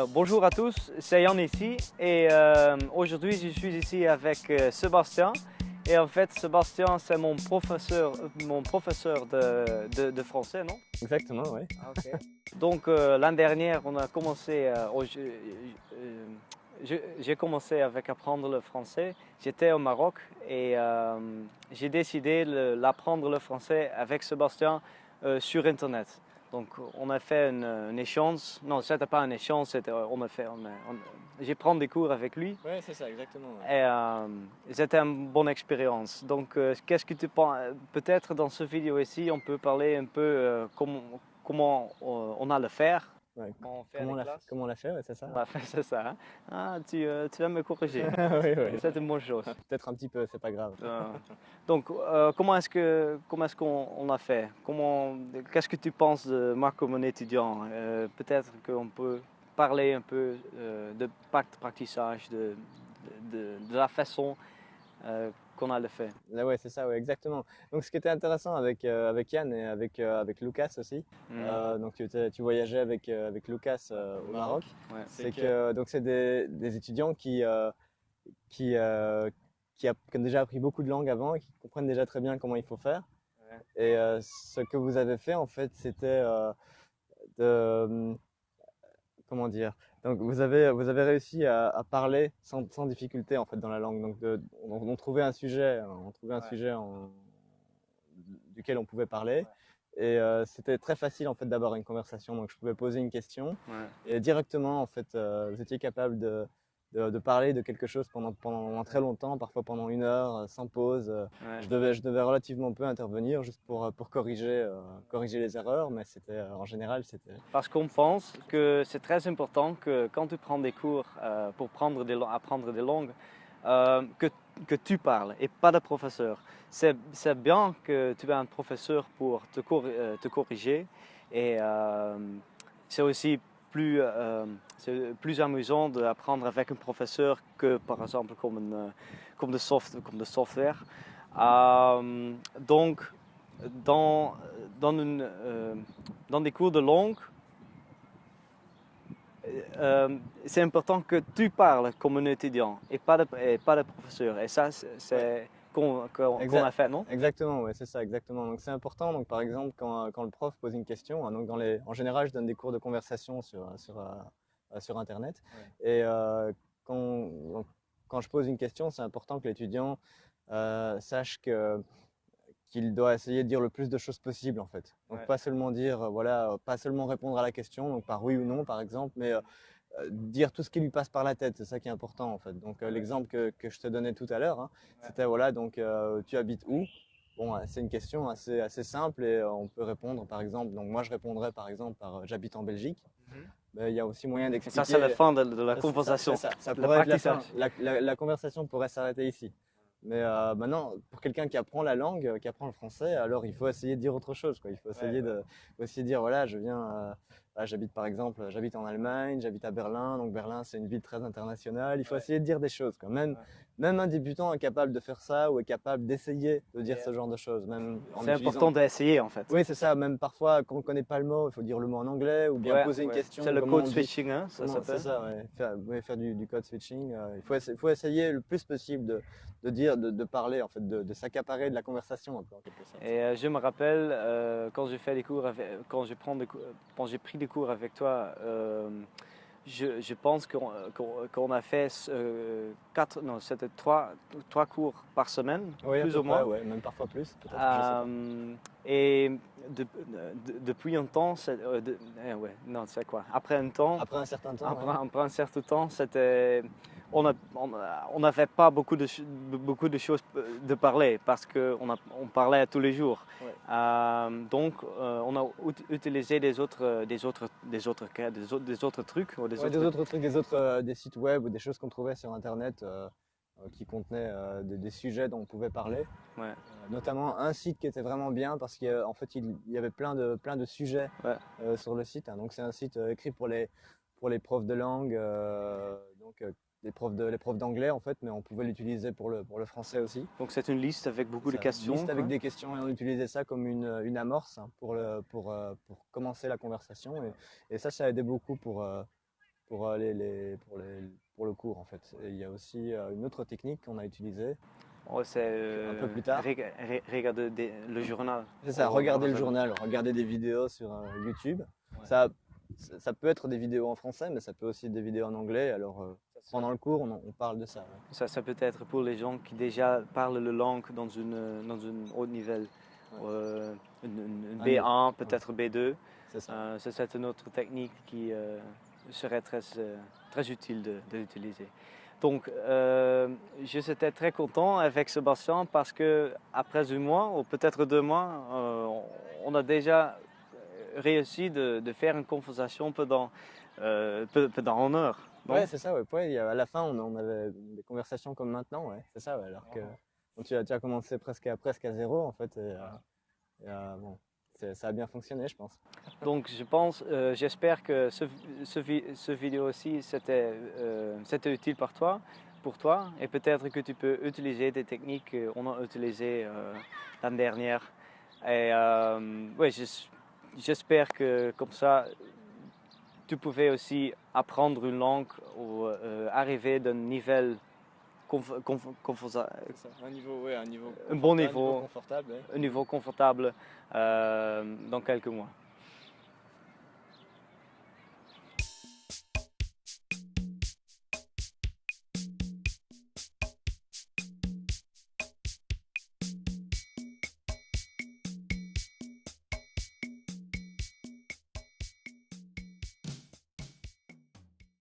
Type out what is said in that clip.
Bonjour à tous, c'est Yann ici et aujourd'hui je suis ici avec Sébastien et en fait Sébastien c'est mon professeur de français, non? Exactement, oui. Ah, ok. Donc l'année dernière on a commencé, j'ai commencé avec apprendre le français, j'étais au Maroc et j'ai décidé d'apprendre le français avec Sébastien sur internet. Donc on a fait un échange, non c'était pas un échange, j'ai pris des cours avec lui Oui, c'est ça, exactement. Ouais. et c'était une bonne expérience. Donc qu'est-ce que tu penses, peut-être dans cette vidéo ici on peut parler un peu comment on a le faire, Ouais, comment on fait les classes. comment on l'a fait, ouais, c'est ça. On va faire c'est ça. Hein. Ah, tu vas me corriger. Oui, oui. C'est une bonne chose. Peut-être un petit peu, c'est pas grave. Donc, comment est-ce qu'on a fait? Qu'est-ce que tu penses de moi comme un étudiant? Peut-être qu'on peut parler un peu de praktissage, de la façon qu'on a le fait. Là, ouais, c'est ça, ouais, exactement. Donc, ce qui était intéressant avec Yann et avec Lucas aussi, donc tu voyageais avec Lucas au Maroc, Ouais. c'est que donc c'est des étudiants qui, euh, qui ont déjà appris beaucoup de langues avant et qui comprennent déjà très bien comment il faut faire. Et ce que vous avez fait, en fait, c'était de, comment dire? Donc vous avez réussi à parler sans difficulté en fait dans la langue. Donc on trouvait un sujet, duquel on pouvait parler. Et c'était très facile en fait d'avoir une conversation. Donc je pouvais poser une question Ouais. et directement en fait vous étiez capable de parler de quelque chose pendant très longtemps, parfois pendant une heure, sans pause. Ouais. Je devais relativement peu intervenir juste pour corriger les erreurs, mais en général c'était. Parce qu'on pense que c'est très important que quand tu prends des cours pour apprendre des langues, que tu parles et pas de professeur. C'est bien que tu aies un professeur pour te corriger et c'est aussi c'est plus amusant d'apprendre avec un professeur que par exemple comme de software. Donc, dans, dans, une, dans des cours de langue, c'est important que tu parles comme un étudiant et pas de professeur. Et ça, c'est qu'on a fait, non? Exactement, ouais, c'est ça, exactement. Donc c'est important. Donc par exemple, quand le prof pose une question, hein, donc en général, je donne des cours de conversation sur Internet. Et donc, quand je pose une question, c'est important que l'étudiant sache qu'il doit essayer de dire le plus de choses possible en fait. Donc pas seulement dire, voilà, pas seulement répondre à la question, donc par oui ou non par exemple, mais dire tout ce qui lui passe par la tête, c'est ça qui est important en fait. Donc l'exemple que je te donnais tout à l'heure, hein, c'était voilà, donc tu habites où? Bon, c'est une question assez simple et on peut répondre par exemple, donc moi je répondrais par exemple par j'habite en Belgique. Mais il y a aussi moyen Et ça, c'est la d'expliquer. fin de la conversation, Ça le pourrait être la fin. praktissage. La conversation pourrait s'arrêter ici. Mais maintenant, pour quelqu'un qui apprend la langue, qui apprend le français, alors il faut essayer de dire autre chose, quoi. Il faut faut essayer de dire, voilà, j'habite par exemple, j'habite en Allemagne, j'habite à Berlin, donc Berlin c'est une ville très internationale. Il faut essayer de dire des choses, quoi. Même un débutant est capable de faire ça ou est capable d'essayer de dire ce genre de choses, même en C'est utilisant. important d'essayer en fait. Oui, c'est ça. Même parfois, quand on ne connaît pas le mot, il faut dire le mot en anglais ou bien poser une question. C'est le Comment code on dit. switching, hein, ça C'est s'appelle. ça, ouais. Faire du code switching. Il faut essayer le plus possible de dire, de parler, en fait, de s'accaparer de la conversation, un peu, en quelque sorte. Et je me rappelle quand j'ai fait des cours quand j'ai pris des cours avec toi, je pense qu'on a fait non, c'était trois cours par semaine, Oui, plus ou moins. ouais, même parfois plus, peut-être, je sais pas. Et depuis un temps, ouais, non, c'est quoi? Après un temps, Après un certain temps, ouais. après un certain temps, on n'avait pas beaucoup de choses de parler parce qu'on parlait tous les jours. Ouais. Donc, on a utilisé des autres trucs. Ouais, des autres trucs, des sites web ou des choses qu'on trouvait sur Internet qui contenaient des sujets dont on pouvait parler. Ouais. Notamment un site qui était vraiment bien parce qu'en fait il y avait plein de sujets sur le site, hein. Donc c'est un site écrit pour les profs de langue, les profs d'anglais en fait, mais on pouvait l'utiliser pour le français aussi. Donc c'est une liste avec beaucoup de Une questions. liste avec des questions et on utilisait ça comme une amorce, hein, pour commencer la conversation et ça a aidé beaucoup pour le cours en fait. Et il y a aussi une autre technique qu'on a utilisée Oh, c'est un peu plus tard. regarder le journal. C'est ça, Oh, regarder le journal, regarder des vidéos sur YouTube. Ouais. Ça peut être des vidéos en français, mais ça peut aussi être des vidéos en anglais. Alors pendant le cours, on parle de ça. Ouais. Ça peut être pour les gens qui déjà parlent la langue dans un haut niveau. Une B1, peut-être B2. C'est ça. C'est une autre technique qui serait très utile de l'utiliser. Donc, j'étais très content avec Sébastien parce que après un mois ou peut-être 2 mois, on a déjà réussi de faire une conversation pendant 1 heure. Ouais, c'est ça. Ouais. À la fin, on avait des conversations comme maintenant. Ouais, c'est ça. Ouais, alors que bon, tu as commencé presque à zéro en fait. Bon, ça a bien fonctionné, je pense. Donc, j'espère que ce vidéo aussi c'était utile pour toi, et peut-être que tu peux utiliser des techniques qu'on a utilisées l'année dernière. Et ouais, j'espère que comme ça, tu pouvais aussi apprendre une langue ou arriver d'un niveau un bon niveau, confortable. Ouais. un niveau confortable dans quelques mois.